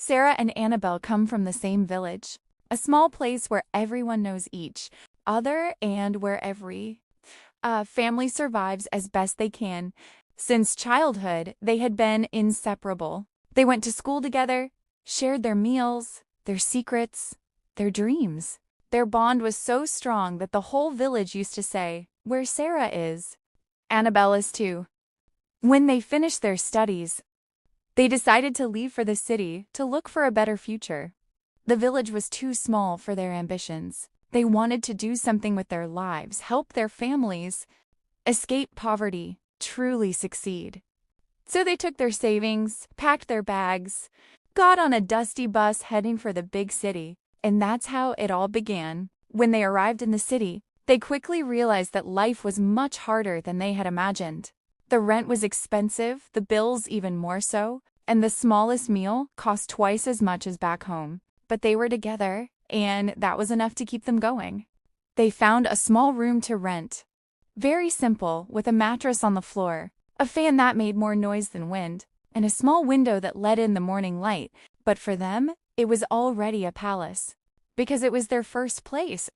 Sarah and Annabelle come from the same village, a small place where everyone knows each other and where every family survives as best they can. Since childhood, they had been inseparable. They went to school together, shared their meals, their secrets, their dreams. Their bond was so strong that the whole village used to say, "Where Sarah is, Annabelle is too." When they finished their studies, they decided to leave for the city to look for a better future. The village was too small for their ambitions. They wanted to do something with their lives, help their families, escape poverty, truly succeed. So they took their savings, packed their bags, got on a dusty bus heading for the big city, and that's how it all began. When they arrived in the city, they quickly realized that life was much harder than they had imagined. The rent was expensive, the bills even more so, and the smallest meal cost twice as much as back home. But they were together, and that was enough to keep them going. They found a small room to rent. Very simple, with a mattress on the floor, a fan that made more noise than wind, and a small window that let in the morning light. But for them, it was already a palace, because it was their first place,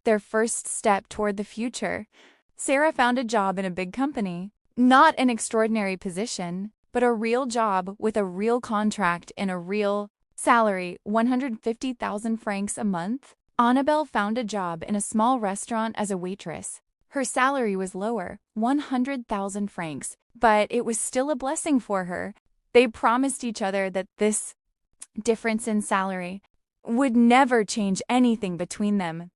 their first step toward the future. Sarah found a job in a big company. Not an extraordinary position, but a real job with a real contract and a real salary, 150,000 francs a month. Annabelle found a job in a small restaurant as a waitress. Her salary was lower, 100,000 francs, but it was still a blessing for her. They promised each other that this difference in salary would never change anything between them.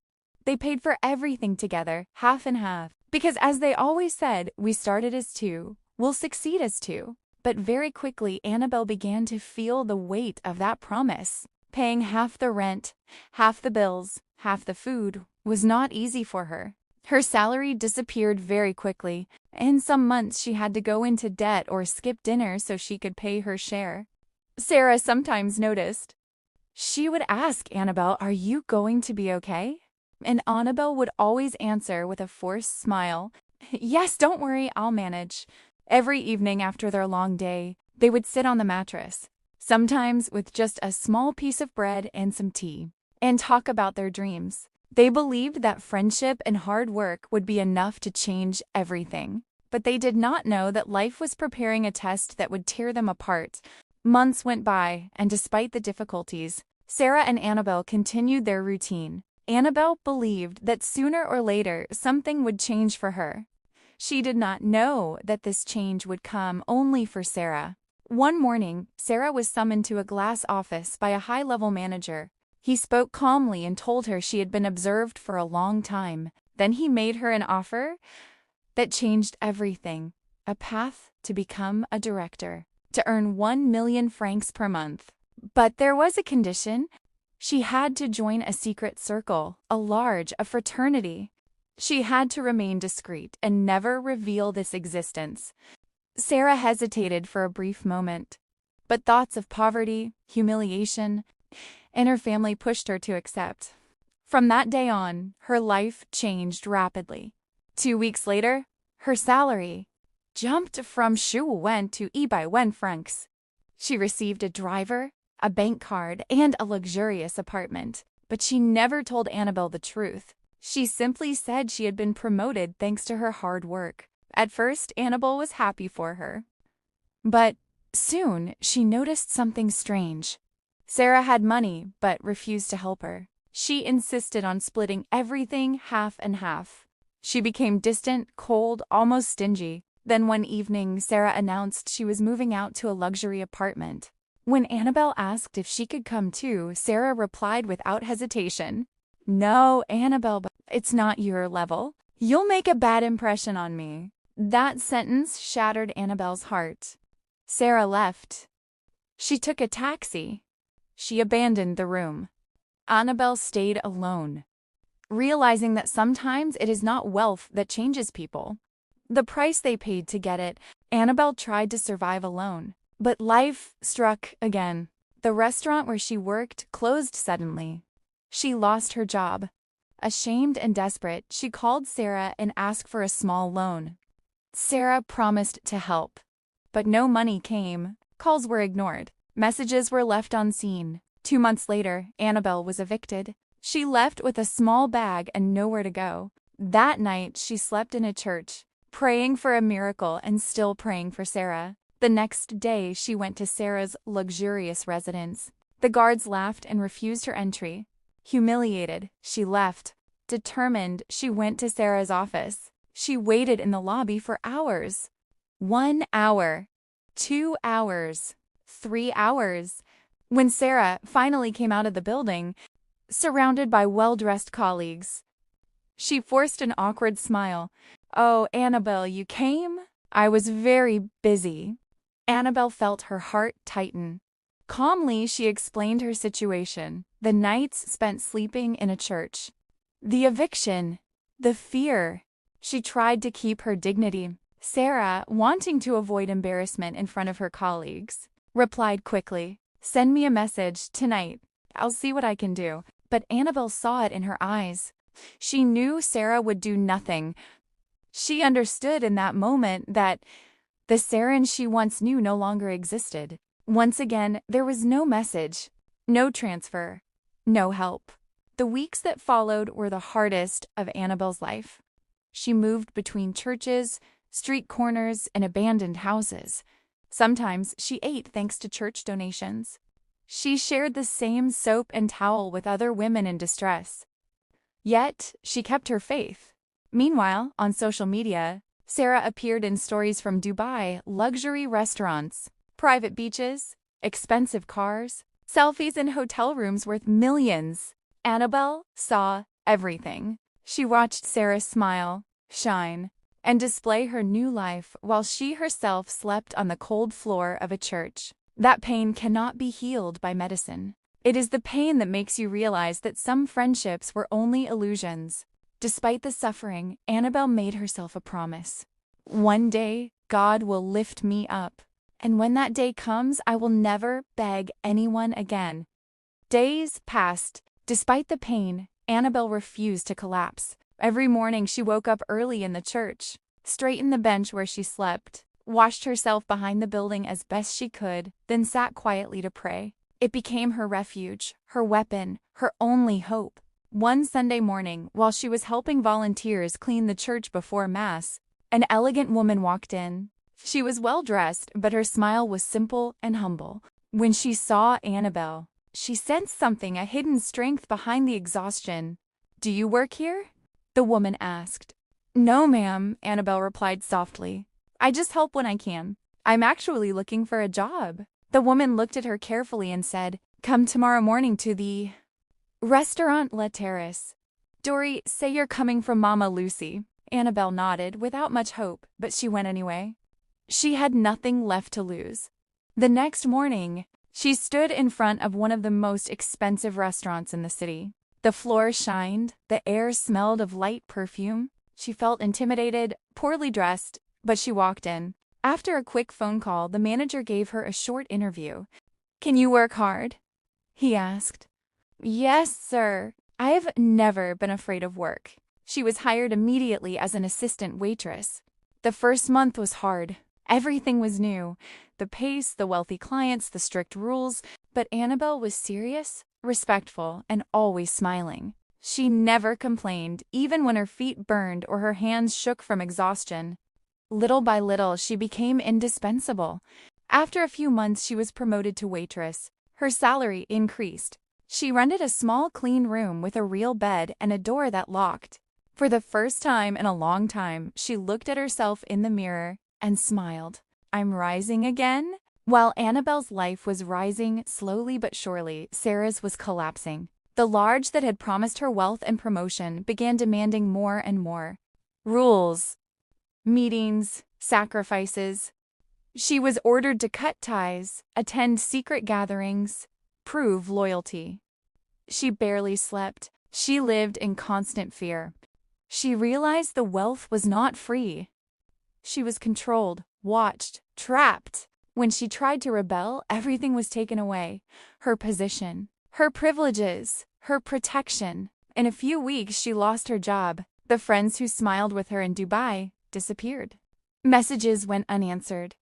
They paid for everything together, half and half. Because as they always said, we started as two, we'll succeed as two. But very quickly, Annabelle began to feel the weight of that promise. Paying half the rent, half the bills, half the food was not easy for her. Her salary disappeared very quickly, and some months she had to go into debt or skip dinner so she could pay her share. Sarah sometimes noticed. She would ask Annabelle, "Are you going to be okay?" And Annabelle would always answer with a forced smile, "Yes, don't worry, I'll manage." Every evening after their long day, they would sit on the mattress, sometimes with just a small piece of bread and some tea, and talk about their dreams. They believed that friendship and hard work would be enough to change everything. But they did not know that life was preparing a test that would tear them apart. Months went by, and despite the difficulties, Sarah and Annabelle continued their routine. Annabelle believed that sooner or later something would change for her. She did not know that this change would come only for Sarah. One morning, Sarah was summoned to a glass office by a high-level manager. He spoke calmly and told her she had been observed for a long time. Then he made her an offer that changed everything: a path to become a director, to earn 1 million francs per month. But there was a condition. She had to join a secret circle, a fraternity. She had to remain discreet and never reveal this existence. Sarah hesitated for a brief moment, but thoughts of poverty, humiliation, and her family pushed her to accept. From that day on, her life changed rapidly. 2 weeks later, her salary jumped from 1 to 1 francs. She received a driver, a bank card, and a luxurious apartment. But she never told Annabelle the truth. She simply said she had been promoted thanks to her hard work. At first, Annabelle was happy for her. But soon, she noticed something strange. Sarah had money, but refused to help her. She insisted on splitting everything half and half. She became distant, cold, almost stingy. Then one evening, Sarah announced she was moving out to a luxury apartment. When Annabelle asked if she could come too, Sarah replied without hesitation, "No, Annabelle, it's not your level. You'll make a bad impression on me." That sentence shattered Annabelle's heart. Sarah left. She took a taxi. She abandoned the room. Annabelle stayed alone, realizing that sometimes it is not wealth that changes people. The price they paid to get it. Annabelle tried to survive alone. But life struck again. The restaurant where she worked closed suddenly. She lost her job. Ashamed and desperate, she called Sarah and asked for a small loan. Sarah promised to help, but no money came. Calls were ignored. Messages were left unseen. 2 months later, Annabelle was evicted. She left with a small bag and nowhere to go. That night, she slept in a church, praying for a miracle and still praying for Sarah. The next day, she went to Sarah's luxurious residence. The guards laughed and refused her entry. Humiliated, she left. Determined, she went to Sarah's office. She waited in the lobby for hours. 1 hour, 2 hours, 3 hours. When Sarah finally came out of the building, surrounded by well-dressed colleagues, she forced an awkward smile. "Oh, Annabelle, you came? I was very busy." Annabelle felt her heart tighten. Calmly, she explained her situation. The nights spent sleeping in a church. The eviction. The fear. She tried to keep her dignity. Sarah, wanting to avoid embarrassment in front of her colleagues, replied quickly, "Send me a message tonight. I'll see what I can do." But Annabelle saw it in her eyes. She knew Sarah would do nothing. She understood in that moment that the Sarah she once knew no longer existed. Once again, there was no message, no transfer, no help. The weeks that followed were the hardest of Annabelle's life. She moved between churches, street corners, and abandoned houses. Sometimes she ate thanks to church donations. She shared the same soap and towel with other women in distress. Yet, she kept her faith. Meanwhile, on social media, Sarah appeared in stories from Dubai, luxury restaurants, private beaches, expensive cars, selfies in hotel rooms worth millions. Annabelle saw everything. She watched Sarah smile, shine, and display her new life while she herself slept on the cold floor of a church. That pain cannot be healed by medicine. It is the pain that makes you realize that some friendships were only illusions. Despite the suffering, Annabelle made herself a promise. "One day, God will lift me up. And when that day comes, I will never beg anyone again." Days passed. Despite the pain, Annabelle refused to collapse. Every morning she woke up early in the church, straightened the bench where she slept, washed herself behind the building as best she could, then sat quietly to pray. It became her refuge, her weapon, her only hope. One Sunday morning, while she was helping volunteers clean the church before Mass, an elegant woman walked in. She was well-dressed, but her smile was simple and humble. When she saw Annabelle, she sensed something, a hidden strength behind the exhaustion. "Do you work here?" the woman asked. "No, ma'am," Annabelle replied softly. "I just help when I can. I'm actually looking for a job." The woman looked at her carefully and said, "Come tomorrow morning to the Restaurant La Terrace. Dory, say you're coming from Mama Lucy." Annabelle nodded without much hope, but she went anyway. She had nothing left to lose. The next morning, she stood in front of one of the most expensive restaurants in the city. The floor shined, the air smelled of light perfume. She felt intimidated, poorly dressed, but she walked in. After a quick phone call, the manager gave her a short interview. "Can you work hard?" he asked. "Yes, sir. I've never been afraid of work." She was hired immediately as an assistant waitress. The first month was hard. Everything was new. The pace, the wealthy clients, the strict rules. But Annabelle was serious, respectful, and always smiling. She never complained, even when her feet burned or her hands shook from exhaustion. Little by little, she became indispensable. After a few months, she was promoted to waitress. Her salary increased. She rented a small, clean room with a real bed and a door that locked. For the first time in a long time, she looked at herself in the mirror and smiled. "I'm rising again?" While Annabelle's life was rising slowly but surely, Sarah's was collapsing. The lodge that had promised her wealth and promotion began demanding more and more. Rules, meetings, sacrifices. She was ordered to cut ties, attend secret gatherings, prove loyalty. She barely slept. She lived in constant fear. She realized the wealth was not free. She was controlled, watched, trapped. When she tried to rebel, everything was taken away. Her position, her privileges, her protection. In a few weeks, she lost her job. The friends who smiled with her in Dubai disappeared. Messages went unanswered.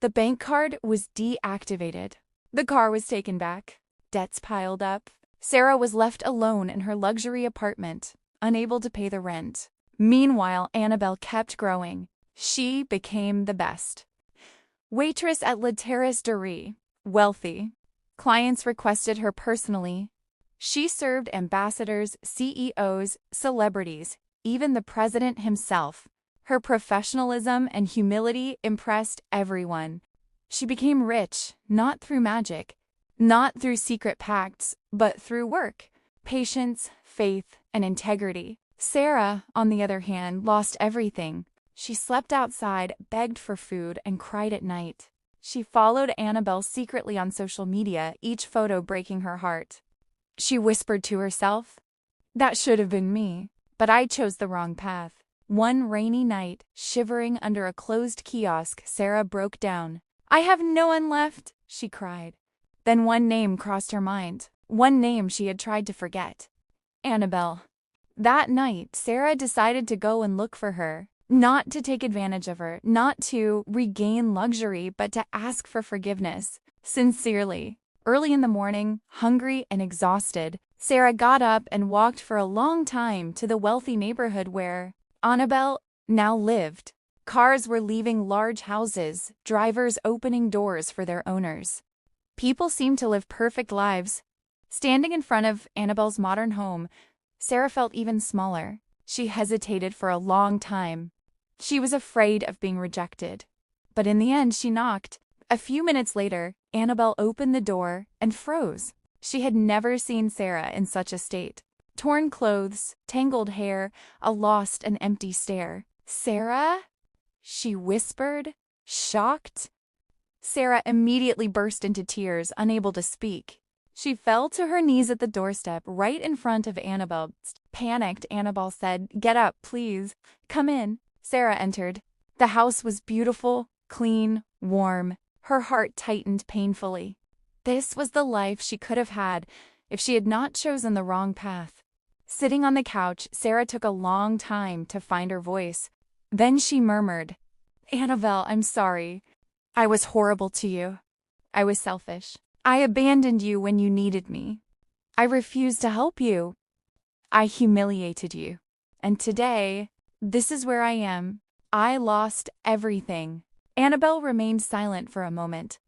The bank card was deactivated. The car was taken back. Debts piled up. Sarah was left alone in her luxury apartment, unable to pay the rent. Meanwhile, Annabelle kept growing. She became the best. Waitress at La Terrace de Riz. Wealthy. Clients requested her personally. She served ambassadors, CEOs, celebrities, even the president himself. Her professionalism and humility impressed everyone. She became rich, not through magic, not through secret pacts, but through work, patience, faith, and integrity. Sarah, on the other hand, lost everything. She slept outside, begged for food, and cried at night. She followed Annabelle secretly on social media, each photo breaking her heart. She whispered to herself, "That should have been me, but I chose the wrong path." One rainy night, shivering under a closed kiosk, Sarah broke down. "I have no one left," she cried. Then one name crossed her mind, one name she had tried to forget. Annabelle. That night, Sarah decided to go and look for her, not to take advantage of her, not to regain luxury, but to ask for forgiveness, sincerely. Early in the morning, hungry and exhausted, Sarah got up and walked for a long time to the wealthy neighborhood where Annabelle now lived. Cars were leaving large houses, drivers opening doors for their owners. People seemed to live perfect lives. Standing in front of Annabelle's modern home, Sarah felt even smaller. She hesitated for a long time. She was afraid of being rejected. But in the end, she knocked. A few minutes later, Annabelle opened the door and froze. She had never seen Sarah in such a state. Torn clothes, tangled hair, a lost and empty stare. "Sarah?" she whispered, shocked. Sarah immediately burst into tears, unable to speak. She fell to her knees at the doorstep, right in front of Annabelle. Panicked, Annabelle said, "Get up, please. Come in." Sarah entered. The house was beautiful, clean, warm. Her heart tightened painfully. This was the life she could have had if she had not chosen the wrong path. Sitting on the couch, Sarah took a long time to find her voice. Then she murmured, "Annabelle, I'm sorry. I was horrible to you. I was selfish. I abandoned you when you needed me. I refused to help you. I humiliated you. And today, this is where I am. I lost everything." Annabelle remained silent for a moment.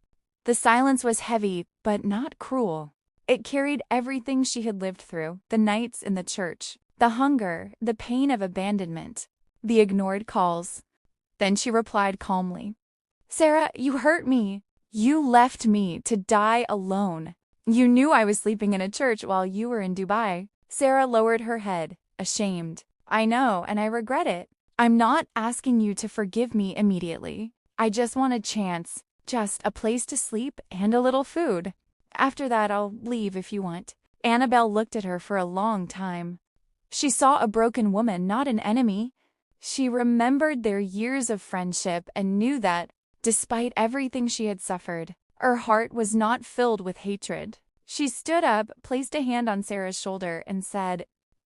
The silence was heavy, but not cruel. It carried everything she had lived through, the nights in the church, the hunger, the pain of abandonment, the ignored calls. Then she replied calmly, "Sarah, you hurt me. You left me to die alone. You knew I was sleeping in a church while you were in Dubai." Sarah lowered her head, ashamed. "I know, and I regret it. I'm not asking you to forgive me immediately. I just want a chance, just a place to sleep and a little food. After that, I'll leave if you want." Annabelle looked at her for a long time. She saw a broken woman, not an enemy. She remembered their years of friendship and knew that, despite everything she had suffered, her heart was not filled with hatred. She stood up, placed a hand on Sarah's shoulder, and said,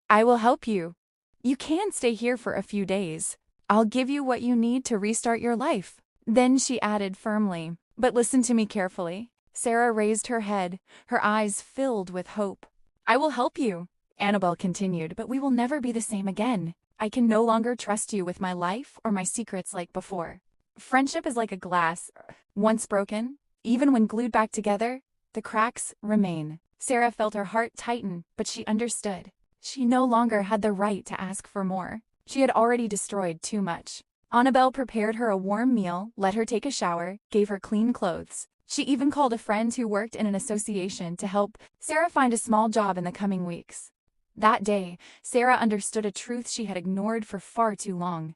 "I will help you. You can stay here for a few days. I'll give you what you need to restart your life." Then she added firmly, "But listen to me carefully." Sarah raised her head, her eyes filled with hope. "I will help you," Annabelle continued, "but we will never be the same again. I can no longer trust you with my life or my secrets like before. Friendship is like a glass. Once broken, even when glued back together, the cracks remain." Sarah felt her heart tighten, but she understood. She no longer had the right to ask for more. She had already destroyed too much. Annabelle prepared her a warm meal, let her take a shower, gave her clean clothes. She even called a friend who worked in an association to help Sarah find a small job in the coming weeks. That day, Sarah understood a truth she had ignored for far too long.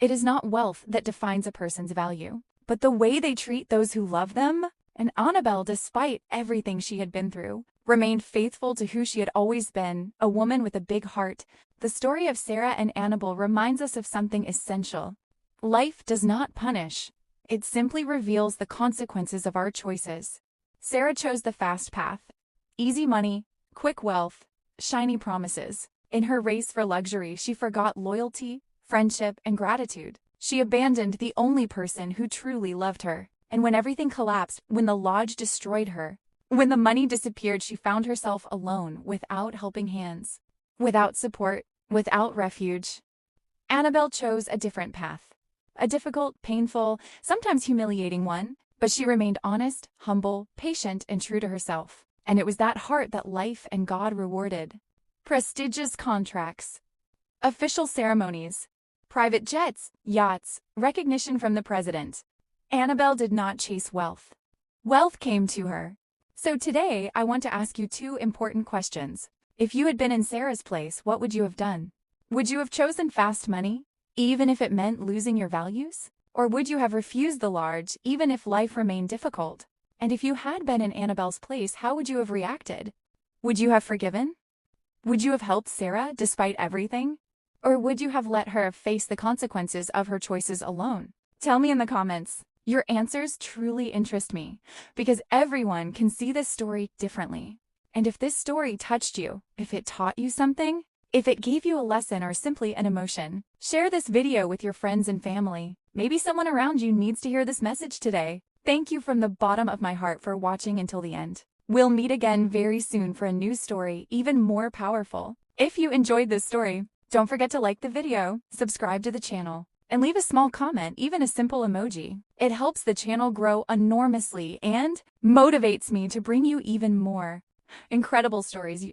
It is not wealth that defines a person's value, but the way they treat those who love them. And Annabelle, despite everything she had been through, remained faithful to who she had always been, a woman with a big heart. The story of Sarah and Annabelle reminds us of something essential. Life does not punish. It simply reveals the consequences of our choices. Sarah chose the fast path. Easy money, quick wealth, shiny promises. In her race for luxury, she forgot loyalty, friendship, and gratitude. She abandoned the only person who truly loved her. And when everything collapsed, when the lodge destroyed her, when the money disappeared, she found herself alone, without helping hands, without support, without refuge. Annabelle chose a different path. A difficult, painful, sometimes humiliating one, but she remained honest, humble, patient, and true to herself. And it was that heart that life and God rewarded. Prestigious contracts, official ceremonies, private jets, yachts, recognition from the president. Annabelle did not chase wealth. Wealth came to her. So today, I want to ask you two important questions. If you had been in Sarah's place, what would you have done? Would you have chosen fast money, even if it meant losing your values? Or would you have refused the large, even if life remained difficult? And if you had been in Annabelle's place, how would you have reacted? Would you have forgiven? Would you have helped Sarah despite everything? Or would you have let her face the consequences of her choices alone? Tell me in the comments. Your answers truly interest me, because everyone can see this story differently. And if this story touched you, if it taught you something, if it gave you a lesson or simply an emotion, share this video with your friends and family. Maybe someone around you needs to hear this message today. Thank you from the bottom of my heart for watching until the end. We'll meet again very soon for a new story, even more powerful. If you enjoyed this story, don't forget to like the video, subscribe to the channel, and leave a small comment, even a simple emoji. It helps the channel grow enormously and motivates me to bring you even more incredible stories